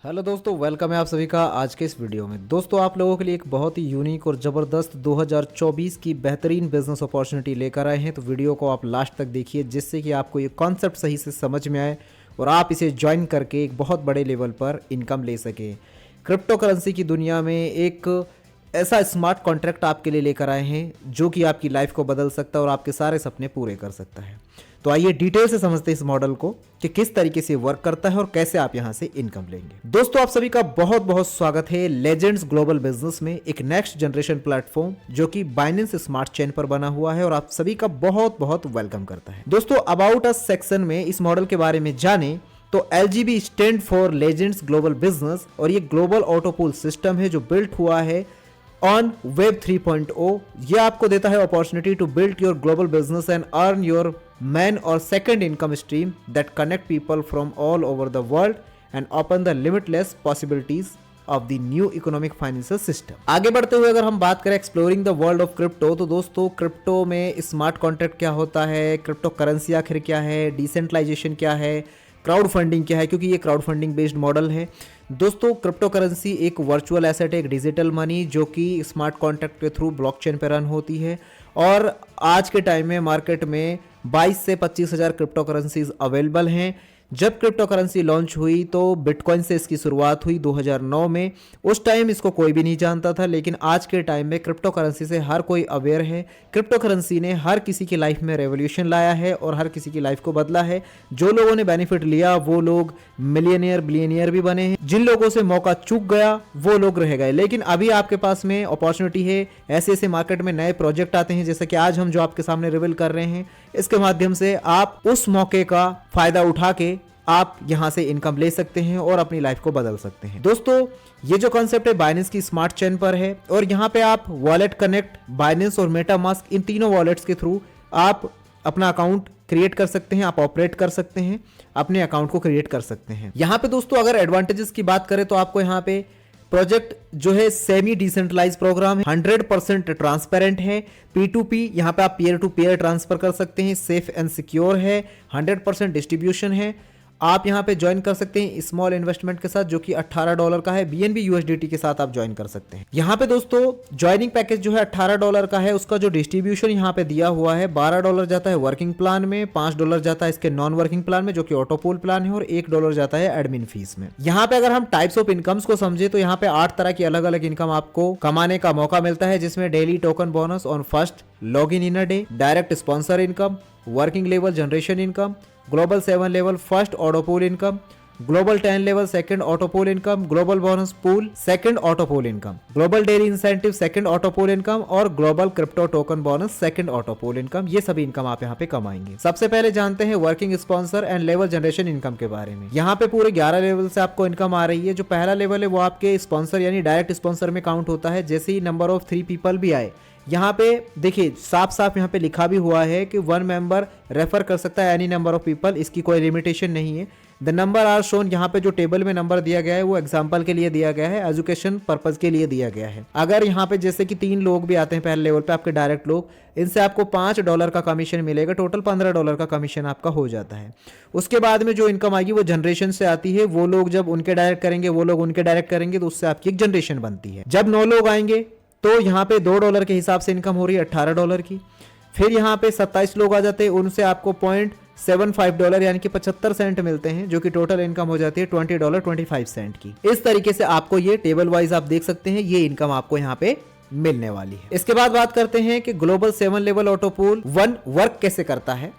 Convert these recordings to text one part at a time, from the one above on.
Hello दोस्तों, welcome है आप सभी का आज के इस वीडियो में। दोस्तों, आप लोगों के लिए एक बहुत ही यूनिक और ज़बरदस्त 2024 की बेहतरीन बिजनेस अपॉर्चुनिटी लेकर आए हैं। तो वीडियो को आप लास्ट तक देखिए, जिससे कि आपको ये कॉन्सेप्ट सही से समझ में आए और आप इसे ज्वाइन करके एक बहुत बड़े लेवल पर इनकम ले सकें। क्रिप्टो करेंसी की दुनिया में एक ऐसा स्मार्ट कॉन्ट्रैक्ट आपके लिए लेकर आए हैं जो कि आपकी लाइफ को बदल सकता है और आपके सारे सपने पूरे कर सकता है। तो आइए डिटेल से समझते हैं इस मॉडल को कि किस तरीके से वर्क करता है और कैसे आप यहां से इनकम लेंगे। दोस्तों, आप सभी का बहुत बहुत स्वागत है लेजेंड्स ग्लोबल बिजनेस में, एक नेक्स्ट जनरेशन प्लेटफॉर्म जो कि बाइनेंस स्मार्ट चेन पर बना हुआ है और आप सभी का बहुत बहुत वेलकम करता है। दोस्तों, अबाउट अस सेक्शन में इस मॉडल के बारे में जाने तो LGB stand for legends global business और ये ग्लोबल ऑटोपूल सिस्टम है जो बिल्ट हुआ है ऑन वेब 3.0। ये आपको देता है opportunity to build your global business and earn your main और second income stream that connect people from all over the world and open the limitless possibilities of the new economic financial system. आगे बढ़ते हुए अगर हम बात करें exploring the world of crypto, तो दोस्तों क्रिप्टो में स्मार्ट कॉन्ट्रैक्ट क्या होता है, क्रिप्टो करेंसी आखिर क्या है, डिसेंट्रलाइजेशन क्या है, क्राउड फंडिंग क्या है, क्योंकि ये क्राउड फंडिंग बेस्ड मॉडल है। दोस्तों, क्रिप्टो करेंसी एक वर्चुअल एसेट है, एक डिजिटल मनी जो कि स्मार्ट कॉन्ट्रैक्ट के थ्रू ब्लॉकचेन पर रन होती है और आज के टाइम में मार्केट में 22 से 25 हज़ार क्रिप्टो करेंसीज अवेलेबल हैं। जब क्रिप्टो करेंसी लॉन्च हुई तो बिटकॉइन से इसकी शुरुआत हुई 2009 में। उस टाइम इसको कोई भी नहीं जानता था, लेकिन आज के टाइम में क्रिप्टो करेंसी से हर कोई अवेयर है। क्रिप्टो करेंसी ने हर किसी की लाइफ में रेवोल्यूशन लाया है और हर किसी की लाइफ को बदला है। जो लोगों ने बेनिफिट लिया वो लोग मिलियनियर बिलियनियर भी बने हैं, जिन लोगों से मौका चूक गया वो लोग रह गए। लेकिन अभी आपके पास में अपॉर्चुनिटी है, ऐसे ऐसे मार्केट में नए प्रोजेक्ट आते हैं जैसे कि आज हम जो आपके सामने रिवील कर रहे हैं, इसके माध्यम से आप उस मौके का फायदा उठा के आप यहां से इनकम ले सकते हैं और अपनी लाइफ को बदल सकते हैं। दोस्तों, ये जो कॉन्सेप्ट है बाइनेंस की स्मार्ट चेन पर है और यहां पे आप वॉलेट कनेक्ट, बाइनेंस और मेटामास्क, इन तीनों वॉलेट्स के थ्रू आप अपना अकाउंट क्रिएट कर सकते हैं, आप ऑपरेट कर सकते हैं, अपने अकाउंट को क्रिएट कर सकते हैं। यहां पे दोस्तों अगर एडवांटेजेस की बात करें तो आपको यहां पे प्रोजेक्ट जो है सेमी डिसेंट्रलाइज प्रोग्राम है, 100% ट्रांसपेरेंट है, P2P यहाँ पे आप पीयर टू पीयर ट्रांसफर कर सकते हैं, सेफ एंड सिक्योर है, 100% डिस्ट्रीब्यूशन है। आप यहाँ पे ज्वाइन कर सकते हैं स्मॉल इन्वेस्टमेंट के साथ जो कि $18 का है, BNB USDT के साथ आप ज्वाइन कर सकते हैं। यहाँ पे दोस्तों ज्वाइनिंग पैकेज जो है $18 का है, उसका जो डिस्ट्रीब्यूशन यहाँ पे दिया हुआ है $12 जाता है वर्किंग प्लान में, $5 जाता है इसके नॉन वर्किंग प्लान में जो कि ऑटोपूल प्लान है और $1 जाता है एडमिन फीस में। यहाँ पे अगर हम टाइप्स ऑफ इनकम्स को समझे तो यहाँ पे 8 तरह की अलग अलग इनकम आपको कमाने का मौका मिलता है, जिसमें daily token bonus on first log in a day, direct sponsor income, working level generation income, global 7 level first autopool income, global 10 level second autopool income, global bonus pool second autopool income, global daily incentive second autopool income और global crypto token bonus second autopool income. ये सभी income आप यहाँ पे कमाएंगे। सबसे पहले जानते हैं working sponsor and level generation income के बारे में। यहाँ पे पूरे 11 लेवल से आपको इनकम आ रही है। जो पहला लेवल है वो आपके स्पॉन्सर यानी डायरेक्ट स्पॉन्सर में काउंट होता है। जैसे ही नंबर ऑफ 3 पीपल भी आए, यहाँ पे देखिए साफ साफ यहाँ पे लिखा भी हुआ है कि 1 मेंबर रेफर कर सकता है एनी नंबर ऑफ पीपल, इसकी कोई लिमिटेशन नहीं है। द नंबर आर शोन, यहाँ पे जो टेबल में नंबर दिया गया है वो एग्जांपल के लिए दिया गया है, एजुकेशन पर्पज के लिए दिया गया है। अगर यहाँ पे जैसे कि 3 लोग भी आते हैं पहले लेवल पे आपके डायरेक्ट लोग, इनसे आपको $5 का कमीशन मिलेगा, टोटल $15 का कमीशन आपका हो जाता है। उसके बाद में जो इनकम आएगी वो जनरेशन से आती है। वो लोग जब उनके डायरेक्ट करेंगे, वो लोग उनके डायरेक्ट करेंगे, तो उससे आपकी एक जनरेशन बनती है। जब 9 लोग आएंगे तो यहाँ पे $2 के हिसाब से इनकम हो रही है $18 की। फिर यहाँ पे 27 लोग आ जाते हैं, उनसे आपको $0.75 यानी कि 75 सेंट मिलते हैं, जो कि टोटल इनकम हो जाती है $20.25 की। इस तरीके से आपको ये टेबल वाइज आप देख सकते हैं, ये इनकम आपको यहाँ पे मिलने वाली है। इसके बाद बात करते हैं कि ग्लोबल 7 लेवल ऑटोपूल 1 वर्क कैसे करता है।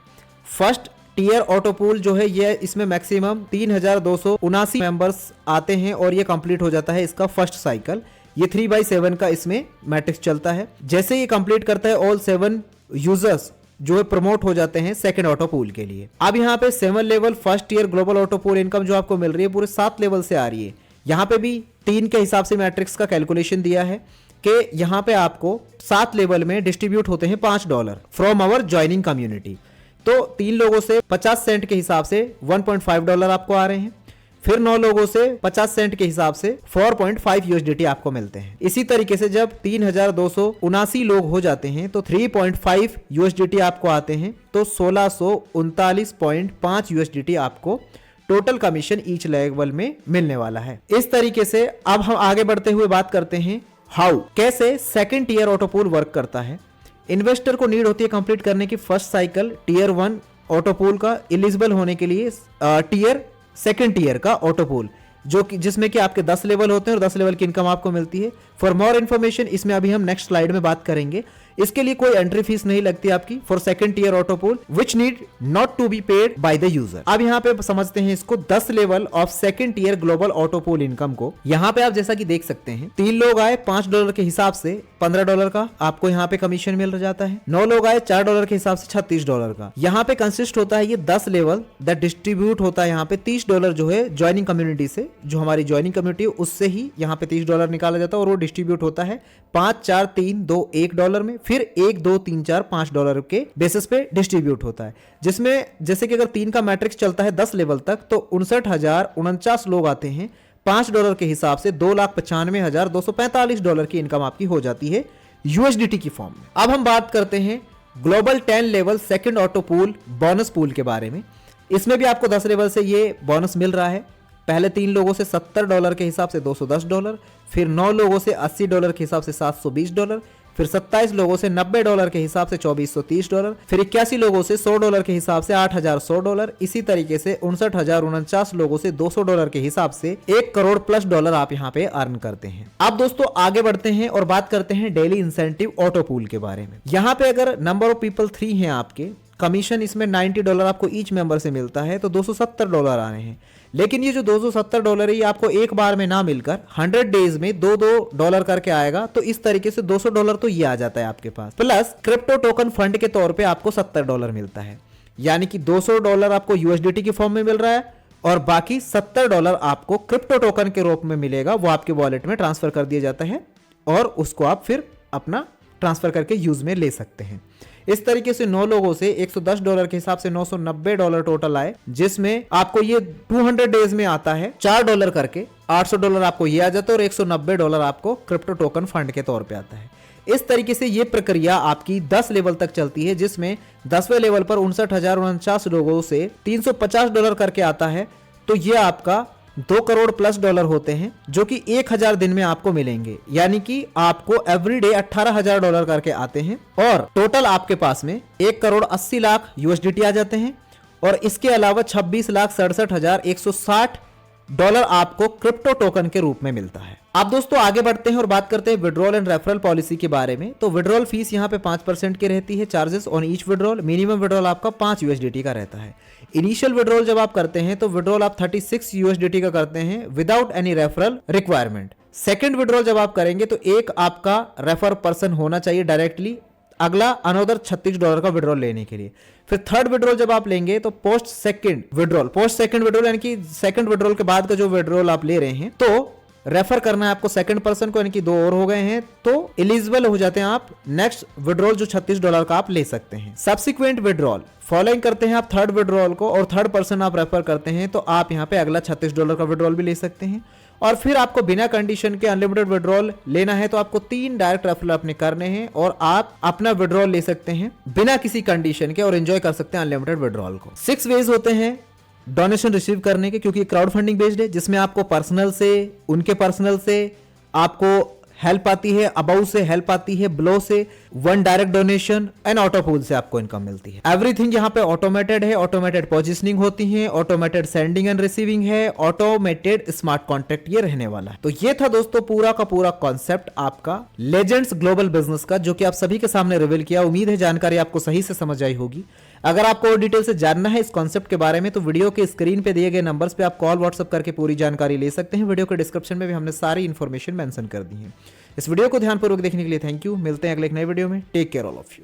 फर्स्ट टीयर ऑटोपूल जो है ये, इसमें मैक्सिमम 3279 मेंबर्स आते हैं और ये कंप्लीट हो जाता है इसका फर्स्ट साइकिल। ये 3/7 का इसमें मैट्रिक्स चलता है। जैसे ये कंप्लीट करता है ऑल 7 यूजर्स जो है प्रमोट हो जाते हैं सेकंड ऑटोपूल के लिए। अब यहाँ पे 7 level first year global autopool income जो आपको मिल रही है पूरे 7 लेवल से आ रही है। यहाँ पे भी 3 के हिसाब से मैट्रिक्स का कैलकुलेशन दिया है कि यहाँ पे आपको 7 लेवल में डिस्ट्रीब्यूट होते हैं $5 फ्रॉम आवर ज्वाइनिंग कम्युनिटी। तो 3 लोगों से 50 सेंट के हिसाब से $1.5 आपको आ रहे हैं। फिर 9 लोगों से 50 सेंट के हिसाब से 4.5 USDT आपको मिलते हैं। इसी तरीके से जब 3279 लोग हो जाते हैं तो 3.5 USDT आपको आते हैं, तो 1639.5 USDT आपको टोटल कमीशन ईच लेवल में मिलने वाला है। इस तरीके से अब हम आगे बढ़ते हुए बात करते हैं हाउ, कैसे second tier auto pool work करता है। इन्वेस्टर को नीड होती है कंप्लीट करने की first cycle tier 1 auto pool का एलिजिबल होने के लिए सेकंड टीयर का ऑटो पूल, जो कि जिसमें कि आपके 10 लेवल होते हैं और 10 लेवल की इनकम आपको मिलती है। फॉर मोर इन्फॉर्मेशन इसमें अभी हम नेक्स्ट स्लाइड में बात करेंगे। इसके लिए कोई एंट्री फीस नहीं लगती आपकी for second tier auto pool which need not to be paid by the user. अब यहाँ पे समझते हैं इसको 10 level of second tier global auto pool income को। यहाँ पे आप जैसा कि देख सकते हैं 3 लोग आए $5 के हिसाब से $15 का आपको यहाँ पे कमीशन मिल जाता है। 9 लोग आए $4 के हिसाब से $36 का। यहाँ पे कंसिस्ट होता है ये 10 लेवल दैट डिस्ट्रीब्यूट होता है यहाँ पे $30 जो है ज्वाइनिंग कम्युनिटी से, जो हमारी ज्वाइनिंग कम्युनिटी उससे ही यहाँ पे $30 निकाला जाता है और वो डिस्ट्रीब्यूट होता है 5 4 3 2 $1 में, फिर 1 2 3 4 $5 के बेसिस पे डिस्ट्रीब्यूट होता है। जिसमें जैसे कि अगर 3 का मैट्रिक्स चलता है 10 लेवल तक तो 59,049 लोग आते हैं। $5 के हिसाब से $2,95,245 की इनकम आपकी हो जाती है यूएसडीटी की फॉर्म में। अब हम बात करते हैं global 10 level second auto pool bonus pool के बारे में। इसमें भी आपको 10 लेवल से ये बोनस मिल रहा है। पहले 3 लोगों से $70 के हिसाब से $210, फिर 9 लोगों से $80 के हिसाब से $720, फिर 27 लोगों से $90 के हिसाब से $2,430, फिर 81 लोगों से $100 के हिसाब से $8,100, इसी तरीके से 59,049 लोगों से $200 के हिसाब से $1 करोड़ प्लस आप यहाँ पे अर्न करते हैं। अब दोस्तों आगे बढ़ते हैं और बात करते हैं डेली इंसेंटिव ऑटो पूल के बारे में। यहाँ पे अगर नंबर ऑफ पीपल 3 हैं आपके, कमीशन इसमें $90 आपको ईच मेंबर से मिलता है तो $270 आ रहे हैं। लेकिन ये जो $270 है ये आपको एक बार में ना मिलकर 100 डेज में $2 करके आएगा, तो इस तरीके से $200 तो ये आ जाता है आपके पास। प्लस क्रिप्टो टोकन फंड के तौर पे आपको $70 मिलता है, यानी कि $200 आपको यूएसडीटी की फॉर्म में मिल रहा है और बाकी $70 आपको क्रिप्टो टोकन के रूप में मिलेगा। वो आपके वॉलेट में ट्रांसफर कर दिया जाता है और उसको आप फिर अपना ट्रांसफर करके यूज में ले सकते हैं। इस तरीके से 9 लोगों से $110 के हिसाब से $990 टोटल आए, जिसमें आपको ये 200 डेज में आता है $4 करके। $800 आपको ये आ जाता है और $190 आपको क्रिप्टो टोकन फंड के तौर पे आता है। इस तरीके से ये प्रक्रिया आपकी 10 लेवल तक चलती है, जिसमें 10वें लेवल पर 59,049 लोगों से $350 करके आता है। तो ये आपका $2 करोड़ प्लस होते हैं, जो कि 1000 दिन में आपको मिलेंगे, यानी कि आपको एवरीडे $18,000 करके आते हैं और टोटल आपके पास में 1 करोड़ 80 लाख यूएसडीटी आ जाते हैं। और इसके अलावा 26,67,160 आपको क्रिप्टो टोकन के रूप में मिलता है। अब दोस्तों आगे बढ़ते हैं और बात करते हैं विड्रॉल एंड रेफरल पॉलिसी के बारे में। तो विड्रॉल फीस यहाँ पे 5% की रहती है, charges on each withdrawal. Minimum withdrawal आपका 5 यूएसडीटी का रहता है। इनिशियल विड्रॉल जब आप करते हैं तो विड्रॉल आप 36 यूएसडीटी का करते हैं without any referral requirement. Second withdrawal जब आप करेंगे तो एक आपका रेफर पर्सन होना चाहिए डायरेक्टली, अगला अनदर $36 का विड्रॉल लेने के लिए। फिर थर्ड विड्रॉल जब आप लेंगे तो पोस्ट सेकंड विड्रॉल यानी कि सेकंड विड्रॉल के बाद का जो विड्रॉल आप ले रहे हैं तो रेफर करना है आपको सेकंड पर्सन को, यानी कि 2 और हो गए हैं तो एलिजिबल हो जाते हैं आप नेक्स्ट विड्रॉल जो $36 का आप ले सकते हैं। सब्सिक्वेंट विड्रॉल फॉलोइंग करते हैं आप थर्ड विड्रॉल को और थर्ड पर्सन आप रेफर करते हैं तो आप यहाँ पे अगला $36 का विड्रॉल भी ले सकते हैं। और फिर आपको बिना कंडीशन के अनलिमिटेड विड्रॉल लेना है तो आपको 3 डायरेक्ट रेफरल अपने करने हैं और आप अपना विड्रॉल ले सकते हैं बिना किसी कंडीशन के और एंजॉय कर सकते हैं अनलिमिटेड विड्रॉल को। 6 वेज होते हैं डोनेशन रिसीव करने के, क्योंकि क्राउड फंडिंग बेस्ड है, जिसमें आपको पर्सनल से, उनके पर्सनल से आपको हेल्प आती है, अबाउट से हेल्प आती है, ब्लो से 1 direct donation and auto pool से आपको इनकम मिलती है। एवरीथिंग यहाँ पे ऑटोमेटेड है, ऑटोमेटेड पोजिशनिंग होती है, ऑटोमेटेड सेंडिंग एंड रिसीविंग है, ऑटोमेटेड स्मार्ट कॉन्ट्रैक्ट ये रहने वाला है। तो ये था दोस्तों पूरा का पूरा कॉन्सेप्ट आपका लेजेंड्स ग्लोबल बिजनेस का, जो कि आप सभी के सामने रिवील किया। उम्मीद है जानकारी आपको सही से समझ आई होगी। अगर आपको और डिटेल से जानना है इस कॉन्सेप्ट के बारे में तो वीडियो के स्क्रीन पे दिए गए नंबर्स पे आप कॉल व्हाट्सएप करके पूरी जानकारी ले सकते हैं। वीडियो के डिस्क्रिप्शन में भी हमने सारी इन्फॉर्मेशन मेंशन कर दी है। इस वीडियो को ध्यानपूर्वक देखने के लिए थैंक यू। मिलते हैं अगले एक नए वीडियो में। Take care all of you.